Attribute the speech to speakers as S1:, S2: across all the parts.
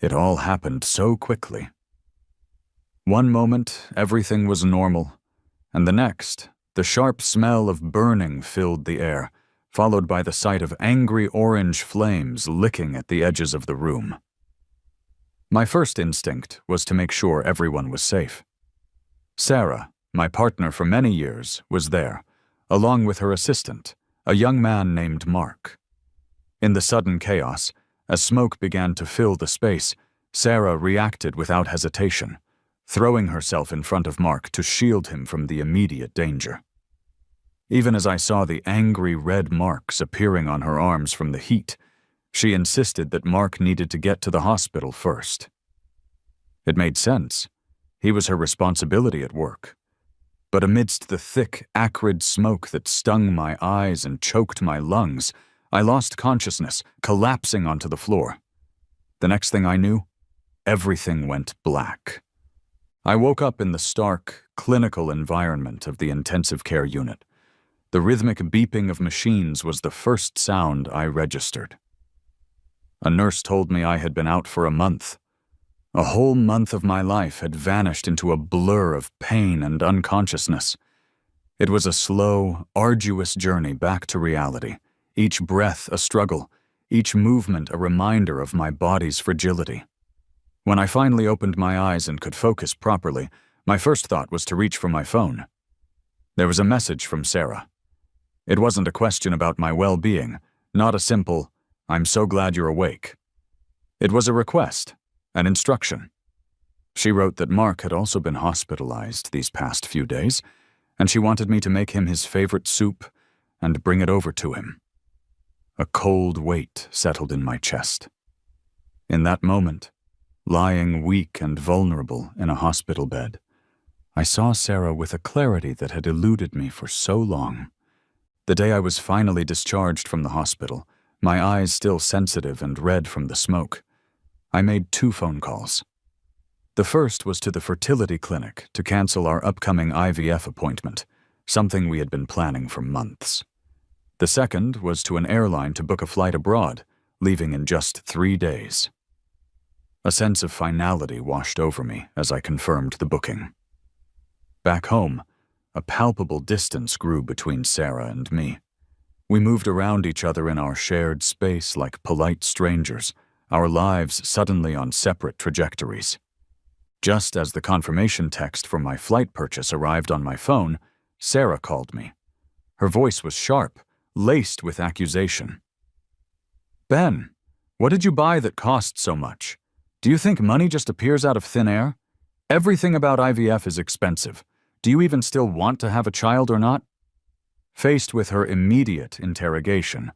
S1: It all happened so quickly. One moment, everything was normal, and the next, the sharp smell of burning filled the air, followed by the sight of angry orange flames licking at the edges of the room. My first instinct was to make sure everyone was safe. Sarah, my partner for many years, was there, along with her assistant, a young man named Mark. In the sudden chaos, as smoke began to fill the space, Sarah reacted without hesitation, throwing herself in front of Mark to shield him from the immediate danger. Even as I saw the angry red marks appearing on her arms from the heat, she insisted that Mark needed to get to the hospital first. It made sense. He was her responsibility at work. But amidst the thick, acrid smoke that stung my eyes and choked my lungs, I lost consciousness, collapsing onto the floor. The next thing I knew, everything went black. I woke up in the stark, clinical environment of the intensive care unit. The rhythmic beeping of machines was the first sound I registered. A nurse told me I had been out for a month. A whole month of my life had vanished into a blur of pain and unconsciousness. It was a slow, arduous journey back to reality, each breath a struggle, each movement a reminder of my body's fragility. When I finally opened my eyes and could focus properly, my first thought was to reach for my phone. There was a message from Sarah. It wasn't a question about my well-being, not a simple, "I'm so glad you're awake." It was a request, an instruction. She wrote that Mark had also been hospitalized these past few days, and she wanted me to make him his favorite soup and bring it over to him. A cold weight settled in my chest. In that moment, lying weak and vulnerable in a hospital bed, I saw Sarah with a clarity that had eluded me for so long. The day I was finally discharged from the hospital, my eyes still sensitive and red from the smoke, I made 2 phone calls. The first was to the fertility clinic to cancel our upcoming IVF appointment, something we had been planning for months. The second was to an airline to book a flight abroad, leaving in just 3 days. A sense of finality washed over me as I confirmed the booking. Back home, a palpable distance grew between Sarah and me. We moved around each other in our shared space like polite strangers, our lives suddenly on separate trajectories. Just as the confirmation text for my flight purchase arrived on my phone, Sarah called me. Her voice was sharp, laced with accusation. "Ben, what did you buy that cost so much? Do you think money just appears out of thin air? Everything about IVF is expensive. Do you even still want to have a child or not?" Faced with her immediate interrogation,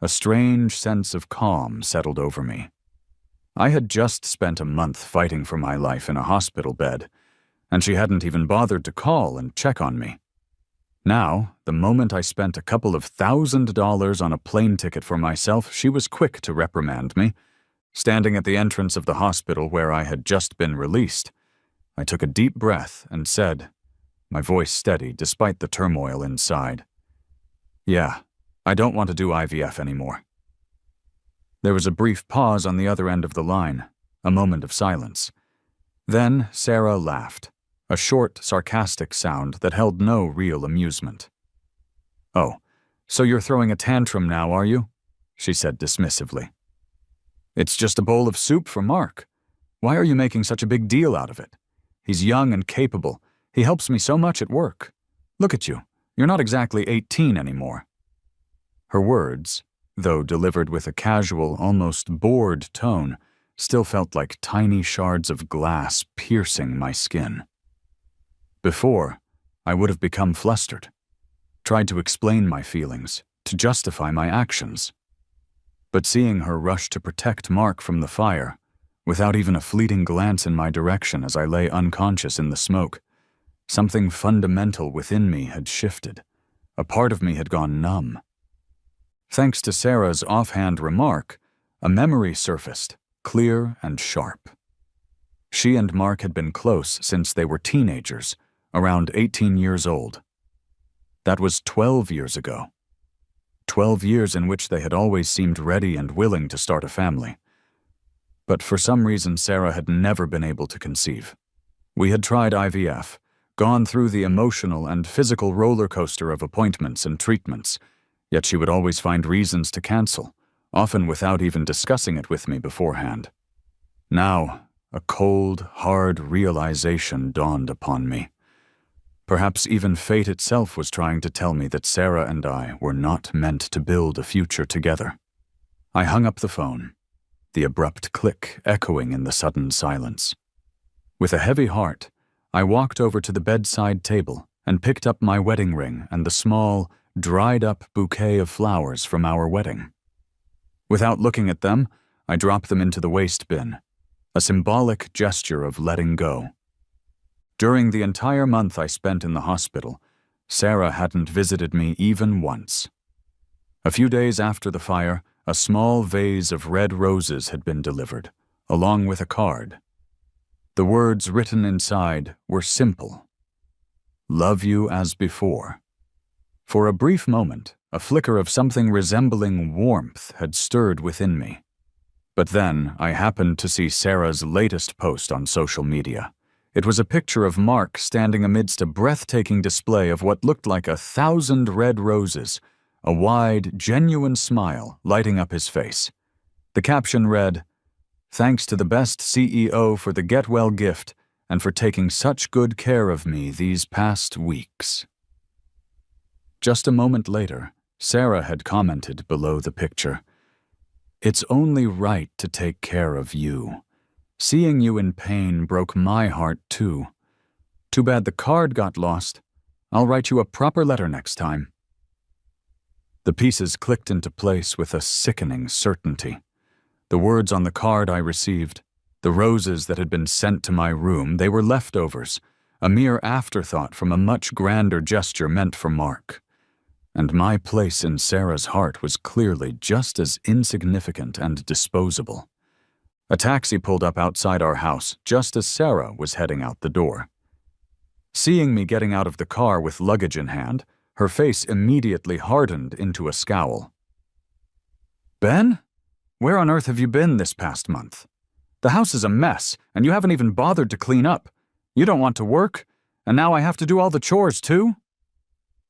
S1: a strange sense of calm settled over me. I had just spent a month fighting for my life in a hospital bed, and she hadn't even bothered to call and check on me. Now, the moment I spent a couple of $1,000 on a plane ticket for myself, she was quick to reprimand me. Standing at the entrance of the hospital where I had just been released, I took a deep breath and said, my voice steady despite the turmoil inside, "Yeah, I don't want to do IVF anymore." There was a brief pause on the other end of the line, a moment of silence. Then Sarah laughed, a short, sarcastic sound that held no real amusement. "Oh, so you're throwing a tantrum now, are you?" she said dismissively. "It's just a bowl of soup for Mark. Why are you making such a big deal out of it? He's young and capable. He helps me so much at work. Look at you. You're not exactly 18 anymore." Her words, though delivered with a casual, almost bored tone, still felt like tiny shards of glass piercing my skin. Before, I would have become flustered, tried to explain my feelings, to justify my actions. But seeing her rush to protect Mark from the fire, without even a fleeting glance in my direction as I lay unconscious in the smoke, something fundamental within me had shifted. A part of me had gone numb. Thanks to Sarah's offhand remark, a memory surfaced, clear and sharp. She and Mark had been close since they were teenagers, around 18 years old. That was 12 years ago. 12 years in which they had always seemed ready and willing to start a family. But for some reason, Sarah had never been able to conceive. We had tried IVF, gone through the emotional and physical roller coaster of appointments and treatments, yet she would always find reasons to cancel, often without even discussing it with me beforehand. Now, a cold, hard realization dawned upon me. Perhaps even fate itself was trying to tell me that Sarah and I were not meant to build a future together. I hung up the phone, the abrupt click echoing in the sudden silence. With a heavy heart, I walked over to the bedside table and picked up my wedding ring and the small, dried-up bouquet of flowers from our wedding. Without looking at them, I dropped them into the waste bin, a symbolic gesture of letting go. During the entire month I spent in the hospital, Sarah hadn't visited me even once. A few days after the fire, a small vase of red roses had been delivered, along with a card. The words written inside were simple. "Love you as before." For a brief moment, a flicker of something resembling warmth had stirred within me. But then I happened to see Sarah's latest post on social media. It was a picture of Mark standing amidst a breathtaking display of what looked like 1,000 red roses, a wide, genuine smile lighting up his face. The caption read, "Thanks to the best CEO for the get well gift and for taking such good care of me these past weeks." Just a moment later, Sarah had commented below the picture, "It's only right to take care of you. Seeing you in pain broke my heart too. Too bad the card got lost. I'll write you a proper letter next time." The pieces clicked into place with a sickening certainty. The words on the card I received, the roses that had been sent to my room, they were leftovers, a mere afterthought from a much grander gesture meant for Mark. And my place in Sarah's heart was clearly just as insignificant and disposable. A taxi pulled up outside our house just as Sarah was heading out the door. Seeing me getting out of the car with luggage in hand, her face immediately hardened into a scowl. "Ben? Where on earth have you been this past month? The house is a mess, and you haven't even bothered to clean up. You don't want to work, and now I have to do all the chores too?"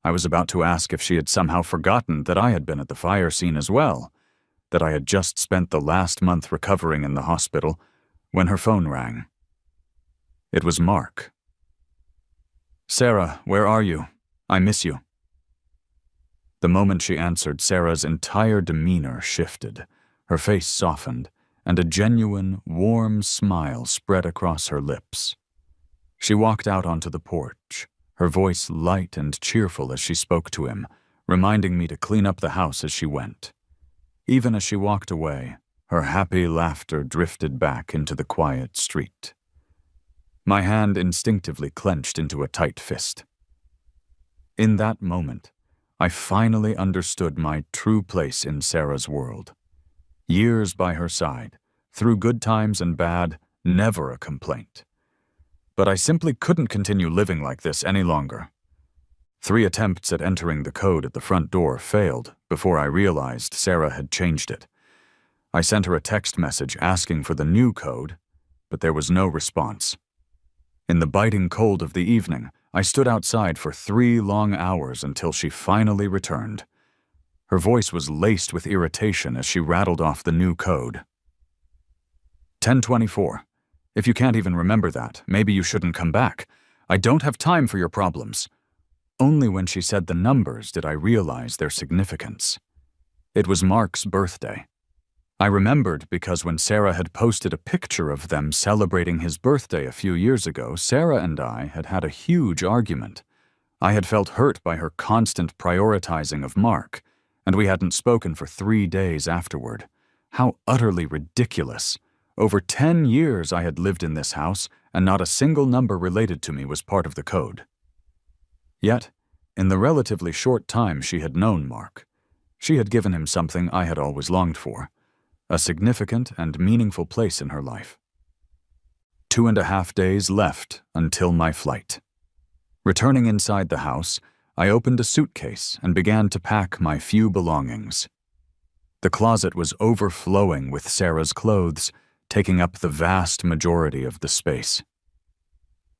S1: I was about to ask if she had somehow forgotten that I had been at the fire scene as well, that I had just spent the last month recovering in the hospital, when her phone rang. It was Mark. "Sarah, where are you? I miss you." The moment she answered, Sarah's entire demeanor shifted. Her face softened, and a genuine, warm smile spread across her lips. She walked out onto the porch, her voice light and cheerful as she spoke to him, reminding me to clean up the house as she went. Even as she walked away, her happy laughter drifted back into the quiet street. My hand instinctively clenched into a tight fist. In that moment, I finally understood my true place in Sarah's world. Years by her side, through good times and bad, never a complaint. But I simply couldn't continue living like this any longer. 3 attempts at entering the code at the front door failed before I realized Sarah had changed it. I sent her a text message asking for the new code, but there was no response. In the biting cold of the evening, I stood outside for 3 long hours until she finally returned. Her voice was laced with irritation as she rattled off the new code. 1024. If you can't even remember that, maybe you shouldn't come back. I don't have time for your problems. Only when she said the numbers did I realize their significance. It was Mark's birthday. I remembered because when Sarah had posted a picture of them celebrating his birthday a few years ago, Sarah and I had had a huge argument. I had felt hurt by her constant prioritizing of Mark, and we hadn't spoken for 3 days afterward. How utterly ridiculous. Over 10 years I had lived in this house, and not a single number related to me was part of the code. Yet, in the relatively short time she had known Mark, she had given him something I had always longed for, a significant and meaningful place in her life. 2.5 days left until my flight. Returning inside the house, I opened a suitcase and began to pack my few belongings. The closet was overflowing with Sarah's clothes, taking up the vast majority of the space.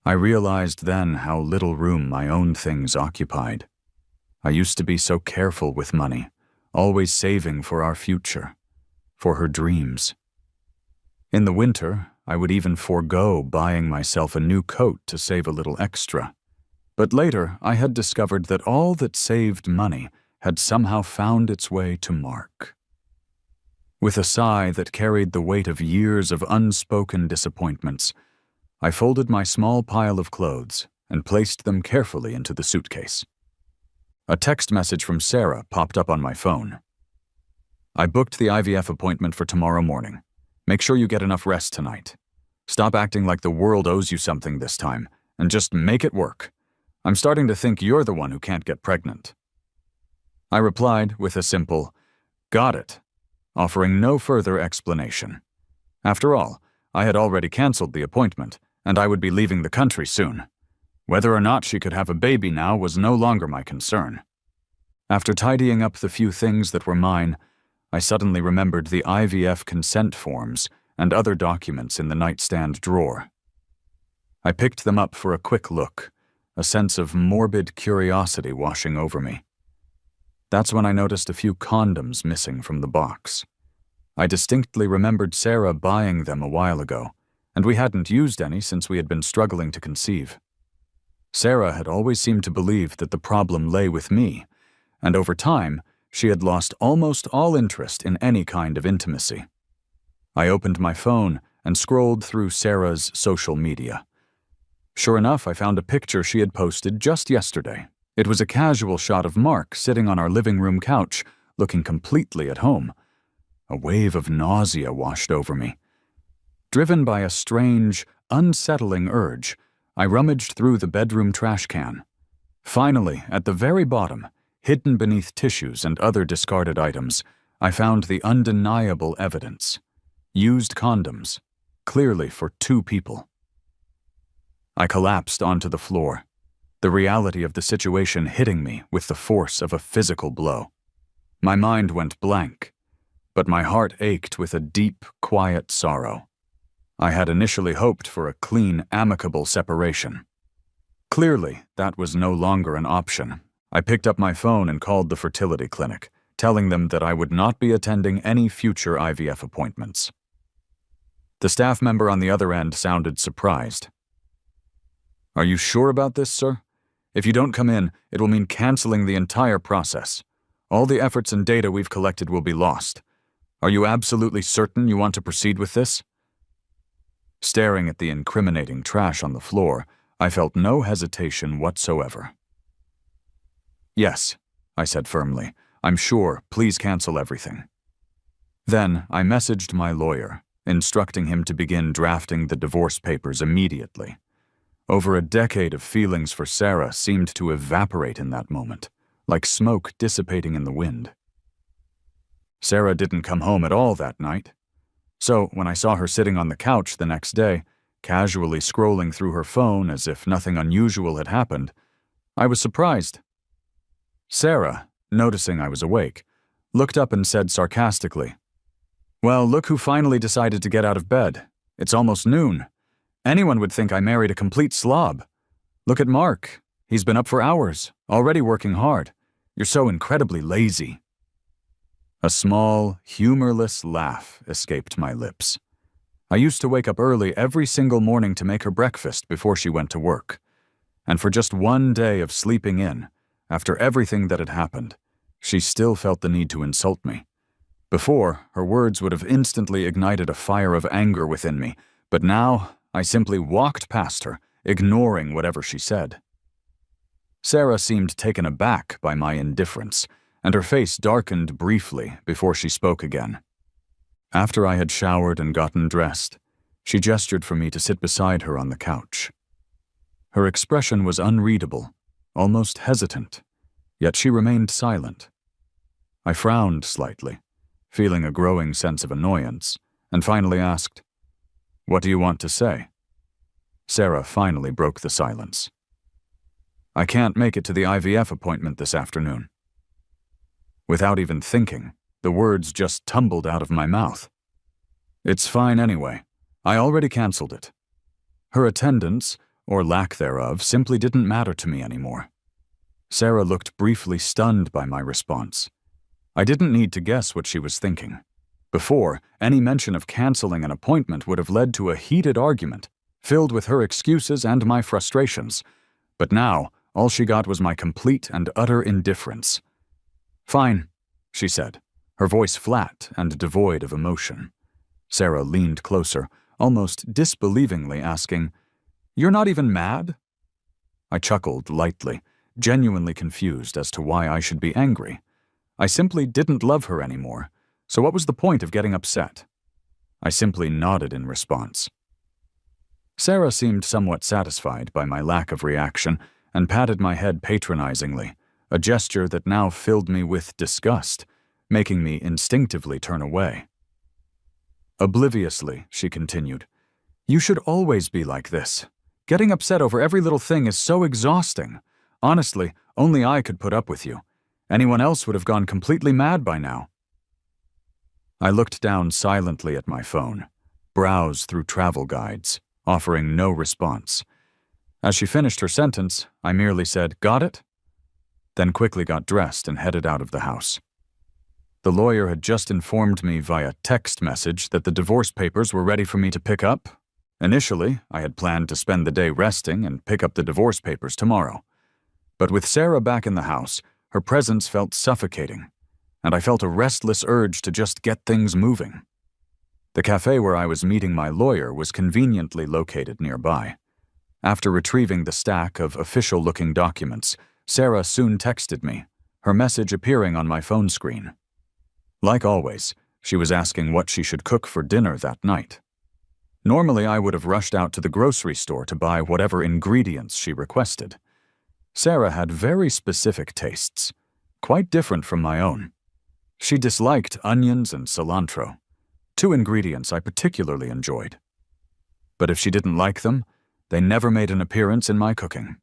S1: I realized then how little room my own things occupied. I used to be so careful with money, always saving for our future, for her dreams. In the winter, I would even forego buying myself a new coat to save a little extra. But later, I had discovered that all that saved money had somehow found its way to Mark. With a sigh that carried the weight of years of unspoken disappointments, I folded my small pile of clothes and placed them carefully into the suitcase. A text message from Sarah popped up on my phone. "I booked the IVF appointment for tomorrow morning. Make sure you get enough rest tonight. Stop acting like the world owes you something this time, and just make it work. I'm starting to think you're the one who can't get pregnant." I replied with a simple, "Got it," offering no further explanation. After all, I had already canceled the appointment, and I would be leaving the country soon. Whether or not she could have a baby now was no longer my concern. After tidying up the few things that were mine, I suddenly remembered the IVF consent forms and other documents in the nightstand drawer. I picked them up for a quick look, a sense of morbid curiosity washing over me. That's when I noticed a few condoms missing from the box. I distinctly remembered Sarah buying them a while ago, and we hadn't used any since we had been struggling to conceive. Sarah had always seemed to believe that the problem lay with me, and over time, she had lost almost all interest in any kind of intimacy. I opened my phone and scrolled through Sarah's social media. Sure enough, I found a picture she had posted just yesterday. It was a casual shot of Mark sitting on our living room couch, looking completely at home. A wave of nausea washed over me. Driven by a strange, unsettling urge, I rummaged through the bedroom trash can. Finally, at the very bottom, hidden beneath tissues and other discarded items, I found the undeniable evidence. Used condoms, clearly for 2 people. I collapsed onto the floor, the reality of the situation hitting me with the force of a physical blow. My mind went blank, but my heart ached with a deep, quiet sorrow. I had initially hoped for a clean, amicable separation. Clearly, that was no longer an option. I picked up my phone and called the fertility clinic, telling them that I would not be attending any future IVF appointments. The staff member on the other end sounded surprised. "Are you sure about this, sir? If you don't come in, it will mean canceling the entire process. All the efforts and data we've collected will be lost. Are you absolutely certain you want to proceed with this?" Staring at the incriminating trash on the floor, I felt no hesitation whatsoever. "Yes," I said firmly. "I'm sure. Please cancel everything." Then I messaged my lawyer, instructing him to begin drafting the divorce papers immediately. Over a decade of feelings for Sarah seemed to evaporate in that moment, like smoke dissipating in the wind. Sarah didn't come home at all that night. So when I saw her sitting on the couch the next day, casually scrolling through her phone as if nothing unusual had happened, I was surprised. Sarah, noticing I was awake, looked up and said sarcastically, "Well, look who finally decided to get out of bed. It's almost noon. Anyone would think I married a complete slob. Look at Mark. He's been up for hours, already working hard. You're so incredibly lazy." A small, humorless laugh escaped my lips. I used to wake up early every single morning to make her breakfast before she went to work. And for just one day of sleeping in, after everything that had happened, she still felt the need to insult me. Before, her words would have instantly ignited a fire of anger within me, but now I simply walked past her, ignoring whatever she said. Sarah seemed taken aback by my indifference, and her face darkened briefly before she spoke again. After I had showered and gotten dressed, she gestured for me to sit beside her on the couch. Her expression was unreadable, almost hesitant, yet she remained silent. I frowned slightly, feeling a growing sense of annoyance, and finally asked, "What do you want to say?" Sarah finally broke the silence. "I can't make it to the IVF appointment this afternoon." Without even thinking, the words just tumbled out of my mouth. It's fine anyway. I already canceled it. Her attendance, or lack thereof, simply didn't matter to me anymore. Sarah looked briefly stunned by my response. I didn't need to guess what she was thinking. Before, any mention of canceling an appointment would have led to a heated argument, filled with her excuses and my frustrations. But now, all she got was my complete and utter indifference. "Fine," she said, her voice flat and devoid of emotion. Sarah leaned closer, almost disbelievingly asking, "You're not even mad?" I chuckled lightly, genuinely confused as to why I should be angry. I simply didn't love her anymore, so what was the point of getting upset? I simply nodded in response. Sarah seemed somewhat satisfied by my lack of reaction and patted my head patronizingly, a gesture that now filled me with disgust, making me instinctively turn away. Obliviously, she continued, "You should always be like this. Getting upset over every little thing is so exhausting. Honestly, only I could put up with you. Anyone else would have gone completely mad by now." I looked down silently at my phone, browsed through travel guides, offering no response. As she finished her sentence, I merely said, "Got it?" Then quickly got dressed and headed out of the house. The lawyer had just informed me via text message that the divorce papers were ready for me to pick up. Initially, I had planned to spend the day resting and pick up the divorce papers tomorrow. But with Sarah back in the house, her presence felt suffocating, and I felt a restless urge to just get things moving. The cafe where I was meeting my lawyer was conveniently located nearby. After retrieving the stack of official-looking documents, Sarah soon texted me, her message appearing on my phone screen. Like always, she was asking what she should cook for dinner that night. Normally, I would have rushed out to the grocery store to buy whatever ingredients she requested. Sarah had very specific tastes, quite different from my own. She disliked onions and cilantro, two ingredients I particularly enjoyed. But if she didn't like them, they never made an appearance in my cooking.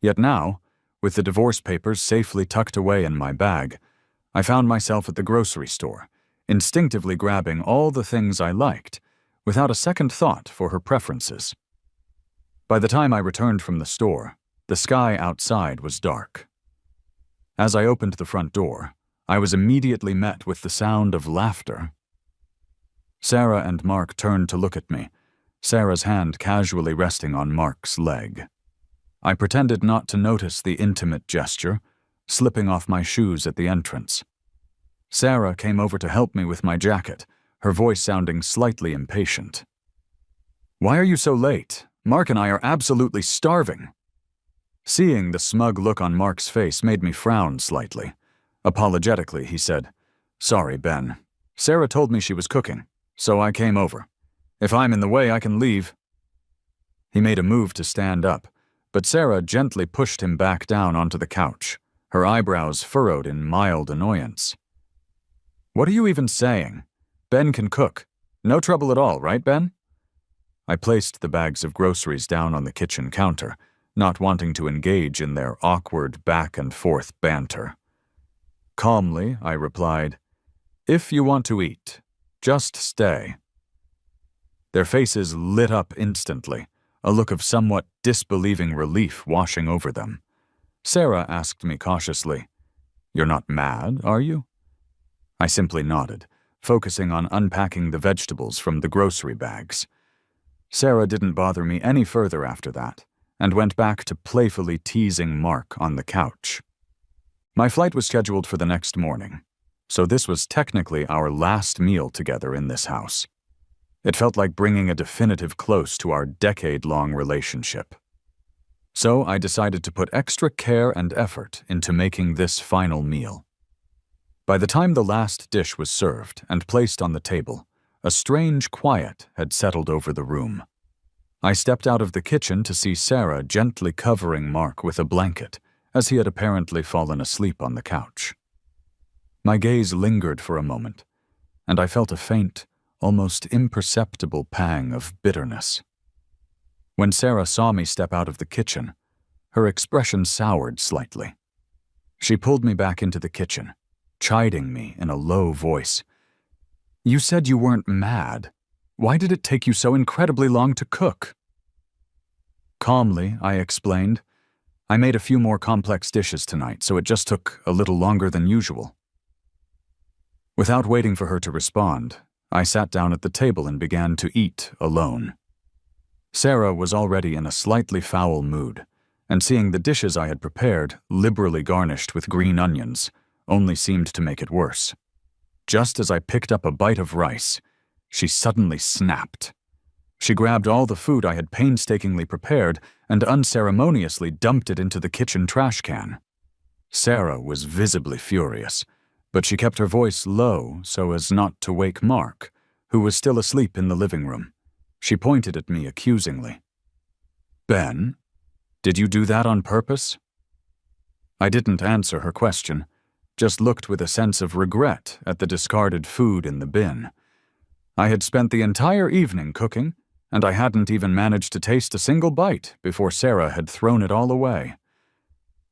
S1: Yet now, with the divorce papers safely tucked away in my bag, I found myself at the grocery store, instinctively grabbing all the things I liked, without a second thought for her preferences. By the time I returned from the store, the sky outside was dark. As I opened the front door, I was immediately met with the sound of laughter. Sarah and Mark turned to look at me, Sarah's hand casually resting on Mark's leg. I pretended not to notice the intimate gesture, slipping off my shoes at the entrance. Sarah came over to help me with my jacket, her voice sounding slightly impatient. "Why are you so late? Mark and I are absolutely starving." Seeing the smug look on Mark's face made me frown slightly. Apologetically, he said, "Sorry, Ben. Sarah told me she was cooking, so I came over. If I'm in the way, I can leave." He made a move to stand up, but Sarah gently pushed him back down onto the couch, her eyebrows furrowed in mild annoyance. "What are you even saying? Ben can cook. No trouble at all, right, Ben?" I placed the bags of groceries down on the kitchen counter, not wanting to engage in their awkward back-and-forth banter. Calmly, I replied, "If you want to eat, just stay." Their faces lit up instantly, a look of somewhat disbelieving relief washing over them. Sarah asked me cautiously, "You're not mad, are you?" I simply nodded, focusing on unpacking the vegetables from the grocery bags. Sarah didn't bother me any further after that, and went back to playfully teasing Mark on the couch. My flight was scheduled for the next morning, so this was technically our last meal together in this house. It felt like bringing a definitive close to our decade-long relationship. So I decided to put extra care and effort into making this final meal. By the time the last dish was served and placed on the table, a strange quiet had settled over the room. I stepped out of the kitchen to see Sarah gently covering Mark with a blanket, as he had apparently fallen asleep on the couch. My gaze lingered for a moment, and I felt a faint, almost imperceptible pang of bitterness. When Sarah saw me step out of the kitchen, her expression soured slightly. She pulled me back into the kitchen, chiding me in a low voice. You said you weren't mad. Why did it take you so incredibly long to cook? Calmly, I explained. I made a few more complex dishes tonight, so it just took a little longer than usual. Without waiting for her to respond, I sat down at the table and began to eat alone. Sarah was already in a slightly foul mood, and seeing the dishes I had prepared, liberally garnished with green onions, only seemed to make it worse. Just as I picked up a bite of rice, she suddenly snapped. She grabbed all the food I had painstakingly prepared and unceremoniously dumped it into the kitchen trash can. Sarah was visibly furious, but she kept her voice low so as not to wake Mark, who was still asleep in the living room. She pointed at me accusingly. Ben, did you do that on purpose? I didn't answer her question, just looked with a sense of regret at the discarded food in the bin. I had spent the entire evening cooking, and I hadn't even managed to taste a single bite before Sarah had thrown it all away.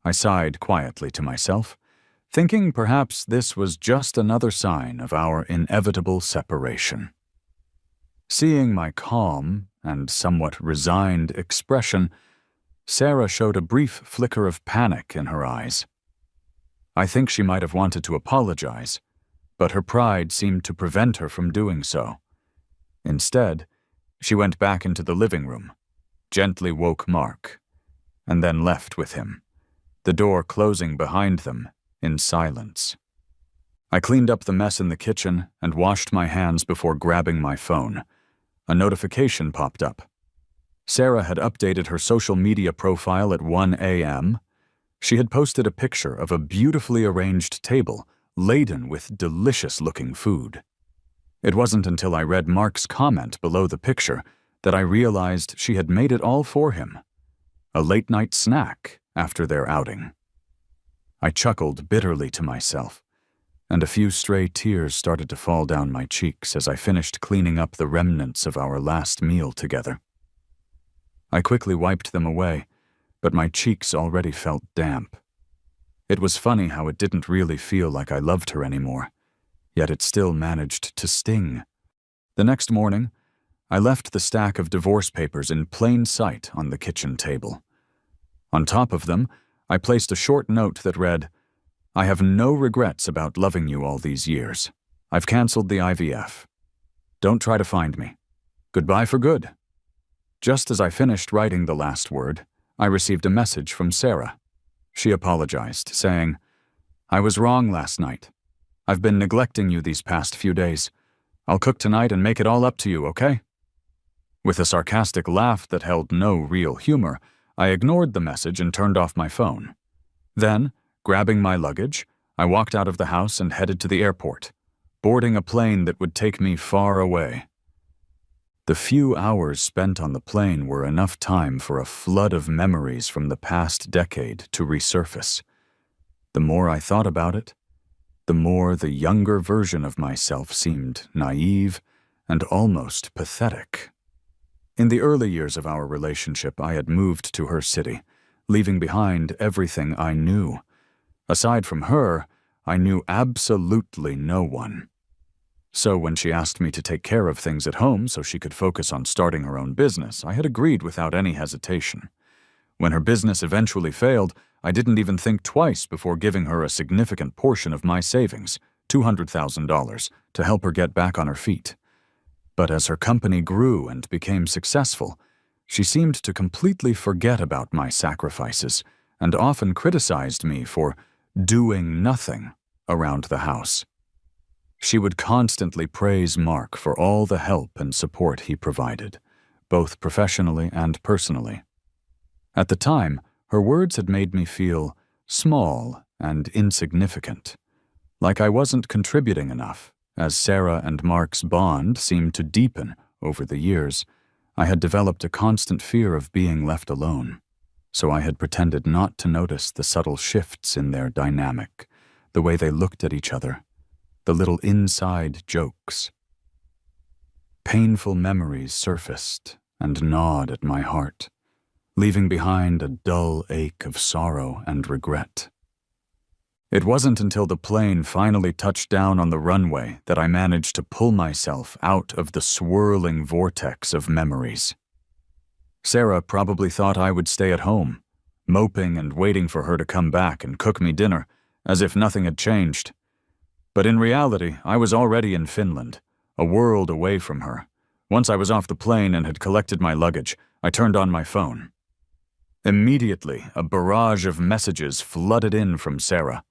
S1: I sighed quietly to myself, thinking perhaps this was just another sign of our inevitable separation. Seeing my calm and somewhat resigned expression, Sarah showed a brief flicker of panic in her eyes. I think she might have wanted to apologize, but her pride seemed to prevent her from doing so. Instead, she went back into the living room, gently woke Mark, and then left with him, the door closing behind them in silence. I cleaned up the mess in the kitchen and washed my hands before grabbing my phone. A notification popped up. Sarah had updated her social media profile at 1 a.m. She had posted a picture of a beautifully arranged table laden with delicious-looking food. It wasn't until I read Mark's comment below the picture that I realized she had made it all for him. A late-night snack after their outing. I chuckled bitterly to myself, and a few stray tears started to fall down my cheeks as I finished cleaning up the remnants of our last meal together. I quickly wiped them away, but my cheeks already felt damp. It was funny how it didn't really feel like I loved her anymore, yet it still managed to sting. The next morning, I left the stack of divorce papers in plain sight on the kitchen table. On top of them, I placed a short note that read, "I have no regrets about loving you all these years. I've canceled the IVF. Don't try to find me. Goodbye for good." Just as I finished writing the last word, I received a message from Sarah. She apologized, saying, "I was wrong last night. I've been neglecting you these past few days. I'll cook tonight and make it all up to you, okay?" With a sarcastic laugh that held no real humor, I ignored the message and turned off my phone. Then, grabbing my luggage, I walked out of the house and headed to the airport, boarding a plane that would take me far away. The few hours spent on the plane were enough time for a flood of memories from the past decade to resurface. The more I thought about it, the more the younger version of myself seemed naive and almost pathetic. In the early years of our relationship, I had moved to her city, leaving behind everything I knew. Aside from her, I knew absolutely no one. So when she asked me to take care of things at home so she could focus on starting her own business, I had agreed without any hesitation. When her business eventually failed, I didn't even think twice before giving her a significant portion of my savings, $200,000, to help her get back on her feet. But as her company grew and became successful, she seemed to completely forget about my sacrifices and often criticized me for doing nothing around the house. She would constantly praise Mark for all the help and support he provided, both professionally and personally. At the time, her words had made me feel small and insignificant, like I wasn't contributing enough. As Sarah and Mark's bond seemed to deepen over the years, I had developed a constant fear of being left alone, so I had pretended not to notice the subtle shifts in their dynamic, the way they looked at each other, the little inside jokes. Painful memories surfaced and gnawed at my heart, leaving behind a dull ache of sorrow and regret. It wasn't until the plane finally touched down on the runway that I managed to pull myself out of the swirling vortex of memories. Sarah probably thought I would stay at home, moping and waiting for her to come back and cook me dinner, as if nothing had changed. But in reality, I was already in Finland, a world away from her. Once I was off the plane and had collected my luggage, I turned on my phone. Immediately, a barrage of messages flooded in from Sarah.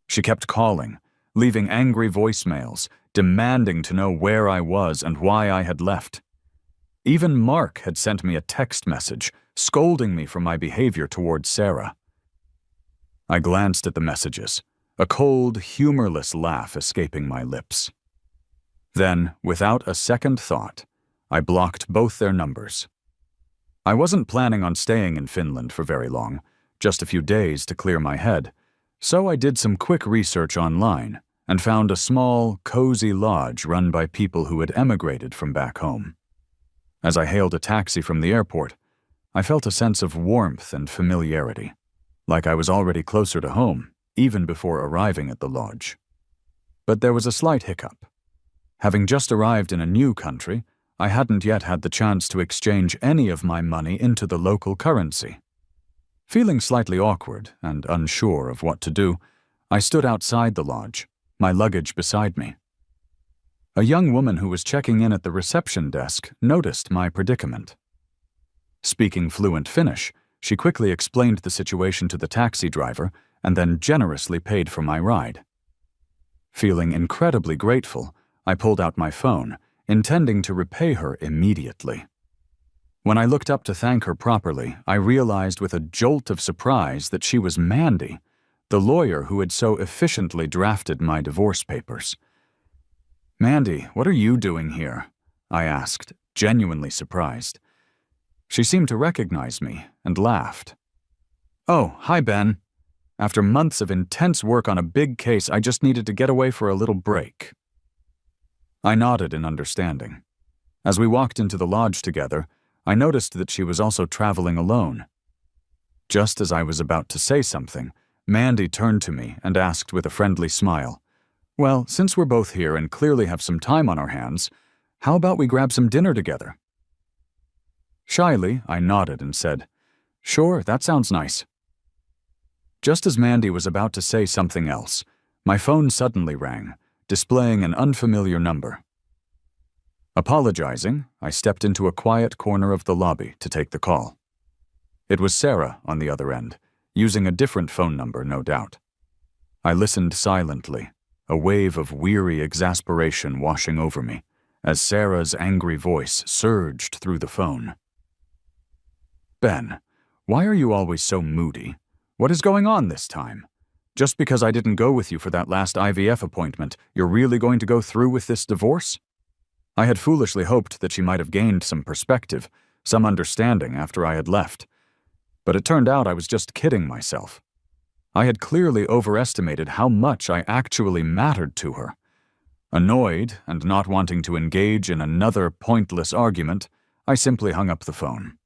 S1: She kept calling, leaving angry voicemails, demanding to know where I was and why I had left. Even Mark had sent me a text message, scolding me for my behavior towards Sarah. I glanced at the messages, a cold, humorless laugh escaping my lips. Then, without a second thought, I blocked both their numbers. I wasn't planning on staying in Finland for very long, just a few days to clear my head, so I did some quick research online and found a small, cozy lodge run by people who had emigrated from back home. As I hailed a taxi from the airport, I felt a sense of warmth and familiarity, like I was already closer to home, even before arriving at the lodge. But there was a slight hiccup. Having just arrived in a new country, I hadn't yet had the chance to exchange any of my money into the local currency. Feeling slightly awkward and unsure of what to do, I stood outside the lodge, my luggage beside me. A young woman who was checking in at the reception desk noticed my predicament. Speaking fluent Finnish, she quickly explained the situation to the taxi driver and then generously paid for my ride. Feeling incredibly grateful, I pulled out my phone, intending to repay her immediately. When I looked up to thank her properly, I realized with a jolt of surprise that she was Mandy, the lawyer who had so efficiently drafted my divorce papers. "Mandy, what are you doing here?" I asked, genuinely surprised. She seemed to recognize me and laughed. "Oh, hi, Ben. After months of intense work on a big case, I just needed to get away for a little break." I nodded in understanding. As we walked into the lodge together, I noticed that she was also traveling alone. Just as I was about to say something, Mandy turned to me and asked with a friendly smile, "Well, since we're both here and clearly have some time on our hands, how about we grab some dinner together?" Shyly, I nodded and said, "Sure, that sounds nice." Just as Mandy was about to say something else, my phone suddenly rang, displaying an unfamiliar number. Apologizing, I stepped into a quiet corner of the lobby to take the call. It was Sarah on the other end, using a different phone number, no doubt. I listened silently, a wave of weary exasperation washing over me, as Sarah's angry voice surged through the phone. "Ben, why are you always so moody? What is going on this time? Just because I didn't go with you for that last IVF appointment, you're really going to go through with this divorce?" I had foolishly hoped that she might have gained some perspective, some understanding after I had left. But it turned out I was just kidding myself. I had clearly overestimated how much I actually mattered to her. Annoyed and not wanting to engage in another pointless argument, I simply hung up the phone.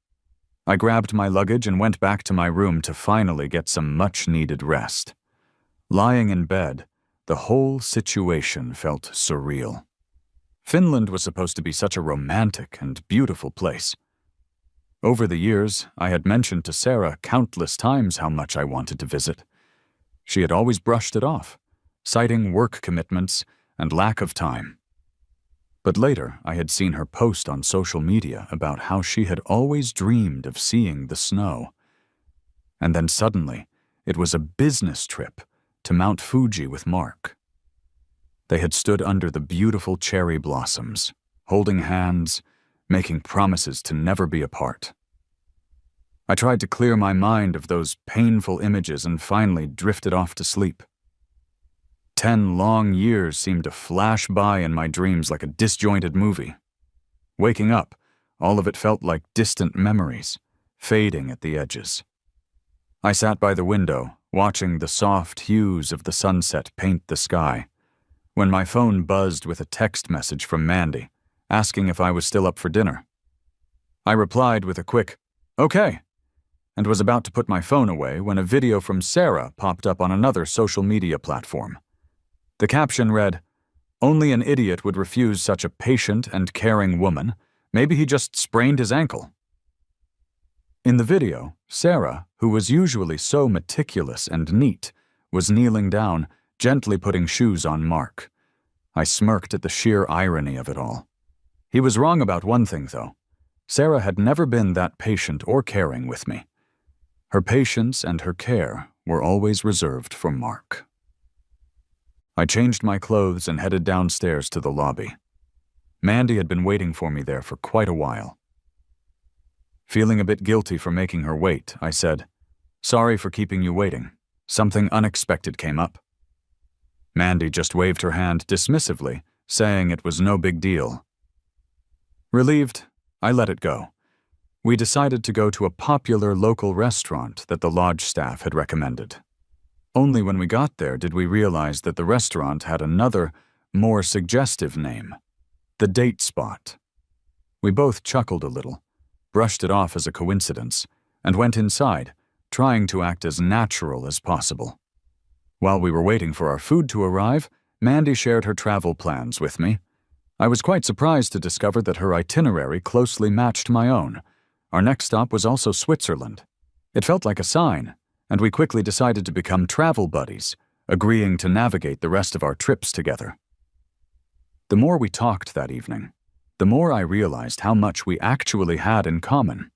S1: I grabbed my luggage and went back to my room to finally get some much-needed rest. Lying in bed, the whole situation felt surreal. Finland was supposed to be such a romantic and beautiful place. Over the years, I had mentioned to Sarah countless times how much I wanted to visit. She had always brushed it off, citing work commitments and lack of time. But later, I had seen her post on social media about how she had always dreamed of seeing the snow. And then suddenly, it was a business trip to Mount Fuji with Mark. They had stood under the beautiful cherry blossoms, holding hands, making promises to never be apart. I tried to clear my mind of those painful images and finally drifted off to sleep. 10 long years seemed to flash by in my dreams like a disjointed movie. Waking up, all of it felt like distant memories, fading at the edges. I sat by the window, watching the soft hues of the sunset paint the sky, when my phone buzzed with a text message from Mandy, asking if I was still up for dinner. I replied with a quick, "Okay," and was about to put my phone away when a video from Sarah popped up on another social media platform. The caption read, "Only an idiot would refuse such a patient and caring woman. Maybe he just sprained his ankle." In the video, Sarah, who was usually so meticulous and neat, was kneeling down, gently putting shoes on Mark. I smirked at the sheer irony of it all. He was wrong about one thing, though. Sarah had never been that patient or caring with me. Her patience and her care were always reserved for Mark. I changed my clothes and headed downstairs to the lobby. Mandy had been waiting for me there for quite a while. Feeling a bit guilty for making her wait, I said, "Sorry for keeping you waiting. Something unexpected came up." Mandy just waved her hand dismissively, saying it was no big deal. Relieved, I let it go. We decided to go to a popular local restaurant that the lodge staff had recommended. Only when we got there did we realize that the restaurant had another, more suggestive name, the Date Spot. We both chuckled a little, brushed it off as a coincidence, and went inside, trying to act as natural as possible. While we were waiting for our food to arrive, Mandy shared her travel plans with me. I was quite surprised to discover that her itinerary closely matched my own. Our next stop was also Switzerland. It felt like a sign, and we quickly decided to become travel buddies, agreeing to navigate the rest of our trips together. The more we talked that evening, the more I realized how much we actually had in common.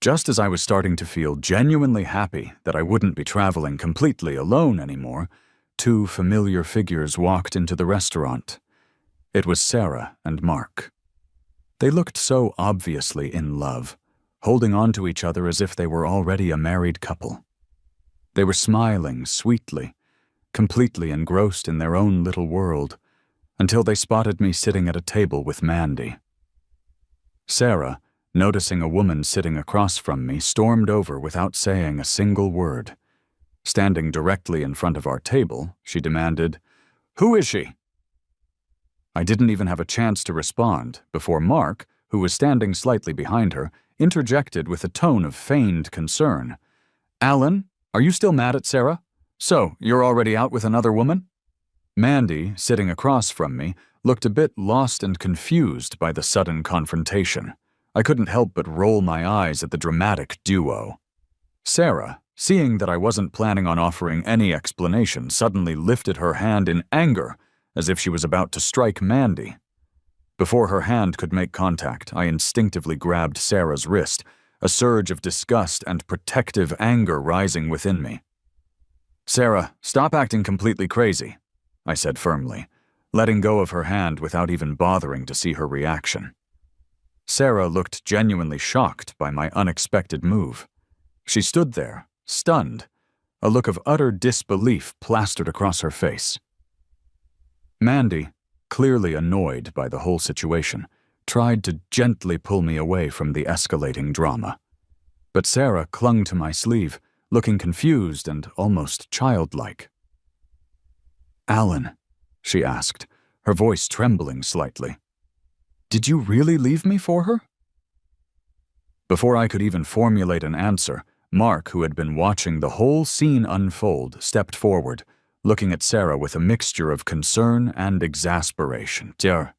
S1: Just as I was starting to feel genuinely happy that I wouldn't be traveling completely alone anymore, two familiar figures walked into the restaurant. It was Sarah and Mark. They looked so obviously in love, holding on to each other as if they were already a married couple. They were smiling sweetly, completely engrossed in their own little world, until they spotted me sitting at a table with Mandy. Sarah, noticing a woman sitting across from me, stormed over without saying a single word. Standing directly in front of our table, she demanded, "Who is she?" I didn't even have a chance to respond before Mark, who was standing slightly behind her, interjected with a tone of feigned concern. "Alan, are you still mad at Sarah? So, you're already out with another woman?" Mandy, sitting across from me, looked a bit lost and confused by the sudden confrontation. I couldn't help but roll my eyes at the dramatic duo. Sarah, seeing that I wasn't planning on offering any explanation, suddenly lifted her hand in anger, as if she was about to strike Mandy. Before her hand could make contact, I instinctively grabbed Sarah's wrist, a surge of disgust and protective anger rising within me. "Sarah, stop acting completely crazy," I said firmly, letting go of her hand without even bothering to see her reaction. Sarah looked genuinely shocked by my unexpected move. She stood there, stunned, a look of utter disbelief plastered across her face. Mandy, clearly annoyed by the whole situation, tried to gently pull me away from the escalating drama. But Sarah clung to my sleeve, looking confused and almost childlike. "Alan," she asked, her voice trembling slightly, "did you really leave me for her?" Before I could even formulate an answer, Mark, who had been watching the whole scene unfold, stepped forward, looking at Sarah with a mixture of concern and exasperation. "Dear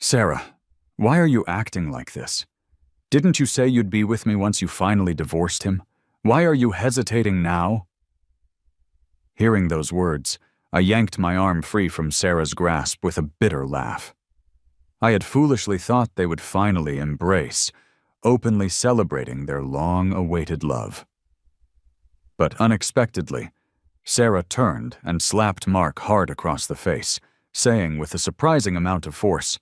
S1: Sarah, why are you acting like this? Didn't you say you'd be with me once you finally divorced him? Why are you hesitating now?" Hearing those words, I yanked my arm free from Sarah's grasp with a bitter laugh. I had foolishly thought they would finally embrace, openly celebrating their long-awaited love. But unexpectedly, Sarah turned and slapped Mark hard across the face, saying with a surprising amount of force,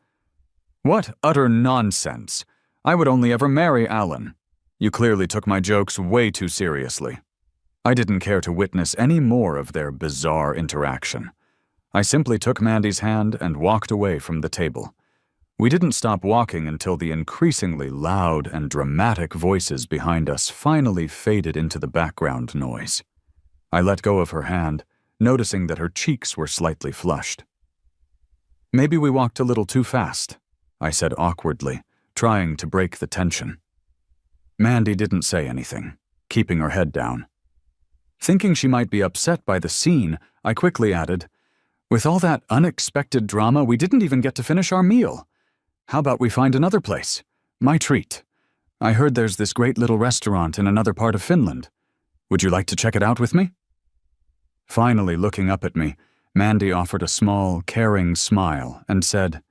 S1: "What utter nonsense! I would only ever marry Alan. You clearly took my jokes way too seriously." I didn't care to witness any more of their bizarre interaction. I simply took Mandy's hand and walked away from the table. We didn't stop walking until the increasingly loud and dramatic voices behind us finally faded into the background noise. I let go of her hand, noticing that her cheeks were slightly flushed. "Maybe we walked a little too fast," I said awkwardly, trying to break the tension. Mandy didn't say anything, keeping her head down. Thinking she might be upset by the scene, I quickly added, "With all that unexpected drama, we didn't even get to finish our meal. How about we find another place? My treat. I heard there's this great little restaurant in another part of Finland. Would you like to check it out with me?" Finally looking up at me, Mandy offered a small, caring smile and said,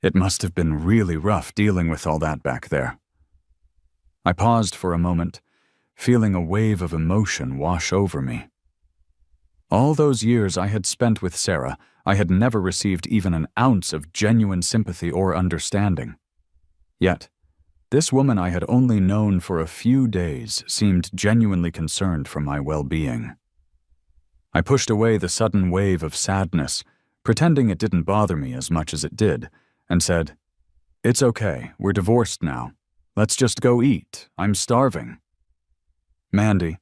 S1: "It must have been really rough dealing with all that back there." I paused for a moment, feeling a wave of emotion wash over me. All those years I had spent with Sarah, I had never received even an ounce of genuine sympathy or understanding. Yet, this woman I had only known for a few days seemed genuinely concerned for my well-being. I pushed away the sudden wave of sadness, pretending it didn't bother me as much as it did, and said, "It's okay, we're divorced now. Let's just go eat, I'm starving." Mandy,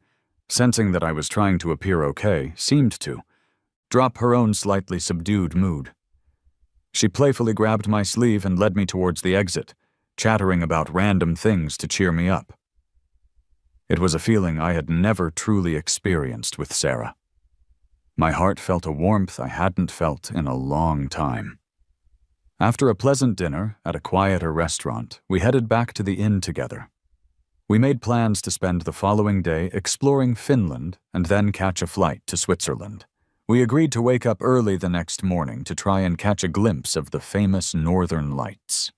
S1: sensing that I was trying to appear okay, seemed to drop her own slightly subdued mood. She playfully grabbed my sleeve and led me towards the exit, chattering about random things to cheer me up. It was a feeling I had never truly experienced with Sarah. My heart felt a warmth I hadn't felt in a long time. After a pleasant dinner at a quieter restaurant, we headed back to the inn together. We made plans to spend the following day exploring Finland and then catch a flight to Switzerland. We agreed to wake up early the next morning to try and catch a glimpse of the famous Northern Lights.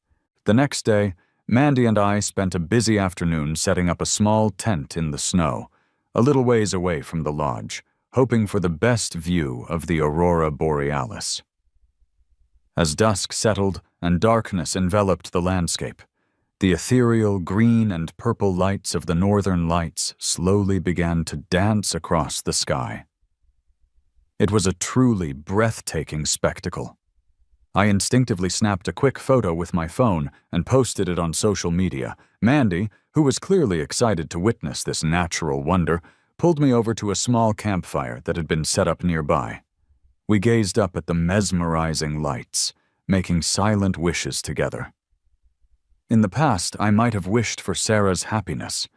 S1: The next day, Mandy and I spent a busy afternoon setting up a small tent in the snow, a little ways away from the lodge, hoping for the best view of the aurora borealis. As dusk settled and darkness enveloped the landscape, the ethereal green and purple lights of the Northern Lights slowly began to dance across the sky. It was a truly breathtaking spectacle. I instinctively snapped a quick photo with my phone and posted it on social media. Mandy, who was clearly excited to witness this natural wonder, pulled me over to a small campfire that had been set up nearby. We gazed up at the mesmerizing lights, making silent wishes together. In the past, I might have wished for Sarah's happiness,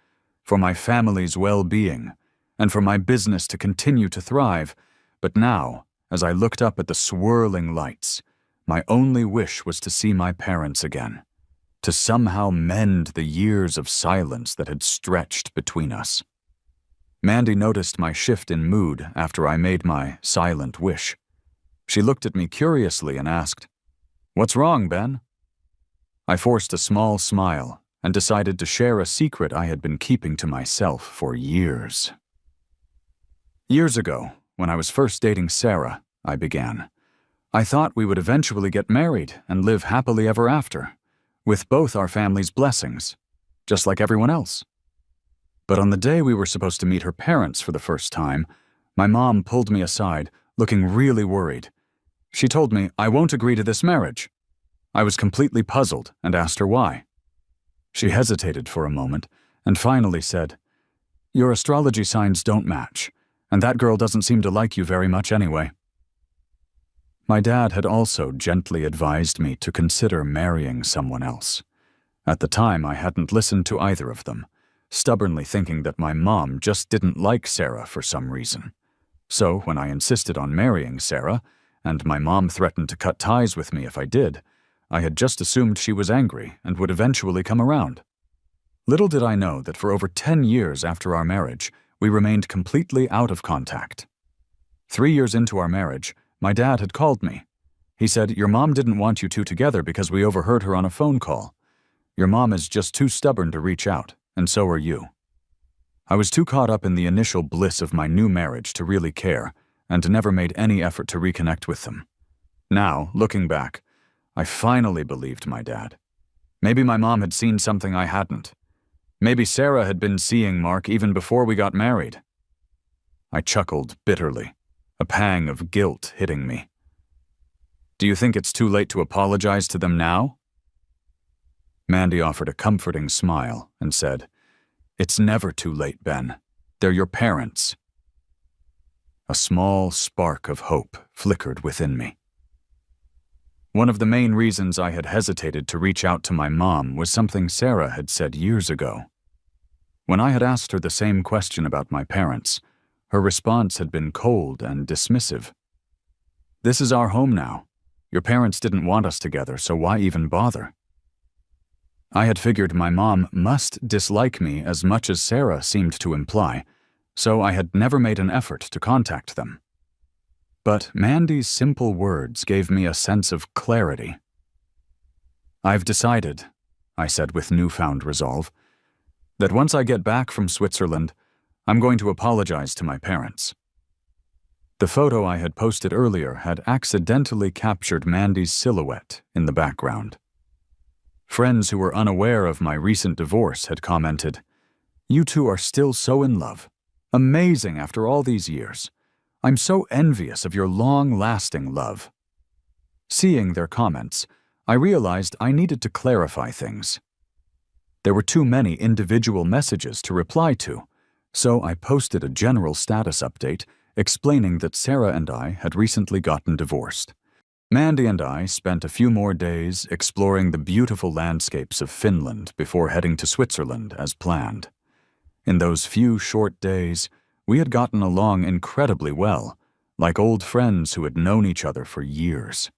S1: for my family's well-being, and for my business to continue to thrive, but now, as I looked up at the swirling lights, my only wish was to see my parents again, to somehow mend the years of silence that had stretched between us. Mandy noticed my shift in mood after I made my silent wish. She looked at me curiously and asked, "What's wrong, Ben?" I forced a small smile and decided to share a secret I had been keeping to myself for years. Years ago, when I was first dating Sarah, I began, I thought we would eventually get married and live happily ever after, with both our families' blessings, just like everyone else. But on the day we were supposed to meet her parents for the first time, my mom pulled me aside, looking really worried. She told me I won't agree to this marriage. I was completely puzzled and asked her why. She hesitated for a moment and finally said, "Your astrology signs don't match, and that girl doesn't seem to like you very much anyway." My dad had also gently advised me to consider marrying someone else. At the time, I hadn't listened to either of them, stubbornly thinking that my mom just didn't like Sarah for some reason. So when I insisted on marrying Sarah, and my mom threatened to cut ties with me if I did, I had just assumed she was angry and would eventually come around. Little did I know that for over 10 years after our marriage, we remained completely out of contact. 3 years into our marriage, my dad had called me. He said, "Your mom didn't want you two together because we overheard her on a phone call. Your mom is just too stubborn to reach out, and so are you." I was too caught up in the initial bliss of my new marriage to really care, and never made any effort to reconnect with them. Now, looking back, I finally believed my dad. Maybe my mom had seen something I hadn't. Maybe Sarah had been seeing Mark even before we got married. I chuckled bitterly, a pang of guilt hitting me. "Do you think it's too late to apologize to them now?" Mandy offered a comforting smile and said, "It's never too late, Ben. They're your parents." A small spark of hope flickered within me. One of the main reasons I had hesitated to reach out to my mom was something Sarah had said years ago. When I had asked her the same question about my parents, her response had been cold and dismissive. "This is our home now. Your parents didn't want us together, so why even bother?" I had figured my mom must dislike me as much as Sarah seemed to imply, so I had never made an effort to contact them. But Mandy's simple words gave me a sense of clarity. "I've decided," I said with newfound resolve, "that once I get back from Switzerland, I'm going to apologize to my parents." The photo I had posted earlier had accidentally captured Mandy's silhouette in the background. Friends who were unaware of my recent divorce had commented, "You two are still so in love. Amazing after all these years. I'm so envious of your long-lasting love." Seeing their comments, I realized I needed to clarify things. There were too many individual messages to reply to, so I posted a general status update explaining that Sarah and I had recently gotten divorced. Mandy and I spent a few more days exploring the beautiful landscapes of Finland before heading to Switzerland as planned. In those few short days, we had gotten along incredibly well, like old friends who had known each other for years.